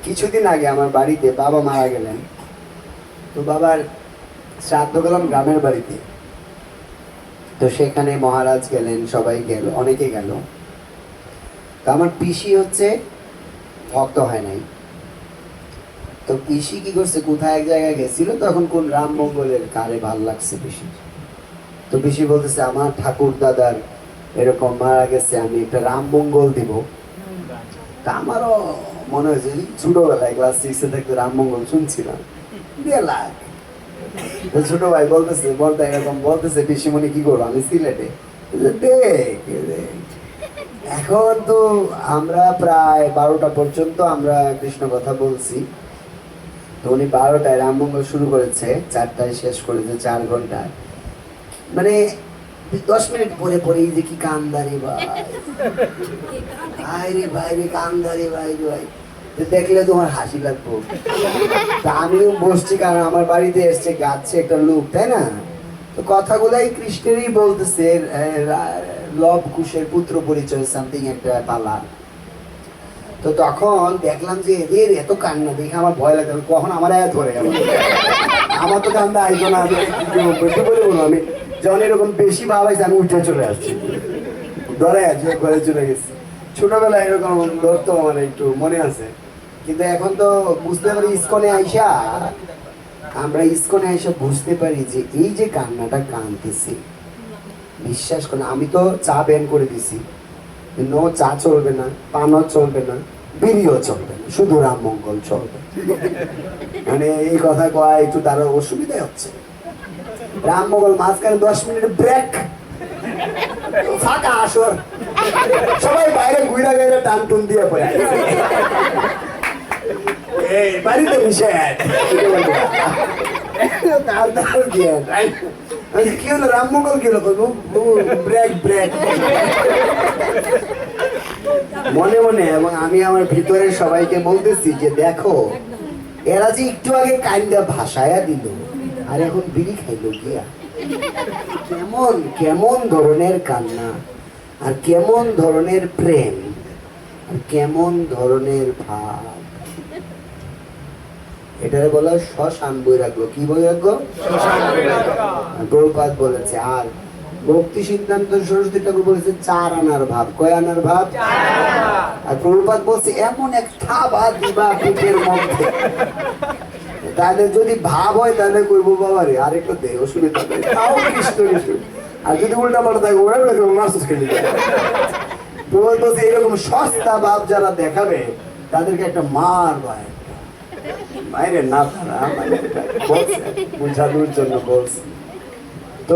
কিছুদিন আগে আমার বাড়িতে বাবা মারা গেলেন, তো বাবার শ্রাদ্ধ গেলাম গ্রামের বাড়িতে। তো সেখানে মহারাজ গেলেন, সবাই গেল, অনেকে গেল। তো আমার পিসি হচ্ছে ভক্ত হয় নাই। তো পিসি কি করছে, কোথায় এক জায়গায় গেছিল, তখন কোন রাম মঙ্গলের কারে ভাল লাগছে পিসি। তো পিসি বলতেছে আমার ঠাকুর দাদার এরকম মারা গেছে, আমি একটা রাম মঙ্গল দিব। তা আমারও মনে হয়েছে ছোটবেলায় ক্লাস 6-এ থাকতে রাম মঙ্গল শুনছিলাম, দিয়ে লাগ। ছোট ভাই বলতে এরকম বলতেছে, পিসিমণি কি করবো, আমি সিলেটে। এখন তো আমরা প্রায় 12টা পর্যন্ত আমরা কৃষ্ণ কথা বলছি। তো উনি 12টায় রাম মঙ্গল শুরু করেছে, 4টায় শেষ করেছে, 4 ঘন্টায়। মানে 10 মিনিট পরে পরে এই যে কি কান্দারে ভাই, ভাই রে ভাই রে কান্দারে ভাই রে ভাই, দেখলে তোমার হাসি লাগবো। তা আমিও বসছি, কারণ আমার বাড়িতে এসছে গাচ্ছে একটা লোক, তাই না? তো কথাগুলাই কৃষ্ণেরই বলতেছে, লব কুশের পুত্র পরিচয় সামথিং একটা পালা। তো তখন দেখলাম যে এদের এত কান্না দেখে আমার ভয় লাগে, কখন আমার ধরে গেল। আমার তো কান্দা আইতো না, আমি বলবো আমি যখন এরকম বেশি ভাব হয়েছে আমি উঠে চলে আসছি, ধরে আছি, ঘরে চলে গেছি। ছোটবেলায় এরকম ধরতো, মানে একটু মনে আছে। কিন্তু এখন তো বুঝতে পারি, ইস্কনে আইসা বুঝতে পারি যে এই যে কান্নাটা কাঁদতেছি, বিশ্বাস করে আমি তো চা ব্যান করে দিছি, নো চা চলবে না, পানও চলবে না, বিড়িও চলবে না, শুধু রাম মঙ্গল চলবে। মানে এই কথা কয়া একটু তার অসুবিধা হচ্ছে। রাম মঙ্গল মাঝখানে 10 মিনিট ব্রেক, ফাঁকা আসর, সবাই বাইরে ঘুরা গেলে টান টুন দিয়ে পড়ে এই বাড়িতে নিষেধ। কি হলো রাম মঙ্গল, কি হলো ব্রেক ব্রেক মনে মনে। এবং আমি আমার ভিতরে সবাইকে বলতেছি যে দেখো, এরা যে একটু আগে কাইন্দা ভাষায়া দিল, আর এখন বিড়ি খাইলো গিয়া। কেমন কেমন ধরনের কান্না, আর কেমন ধরনের প্রেম, আর কেমন ধরনের ভাব। এটারে বলা হয় শ্মশান বৈরাগ্য। কি বৈরাগ্য? প্রভুপাদ বলেছে। আর ভক্তি সিদ্ধান্ত সরস্বতী ঠাকুর বলেছে 4 আনার ভাব। কয় আনার ভাব? আর প্রভুপাদ বলছে এমন এক থাবা দিবা পেটের মধ্যে, তাহলে যদি ভাব হয় তাহলে কইবো বাবা রে আরেকটু দে, অসুবিধা নেই, তাও কৃষ্ণ কৃষ্ণ। আর যদি উল্টা পাল্টা থাকে ওরা মাসুস খেলে যায়। প্রভুপাদ বলছে এরকম সস্তা ভাব যারা দেখাবে তাদেরকে একটা মার ভাই, মায়ের না তারা মানে বলছে, বুঝানোর জন্য বলছে। তো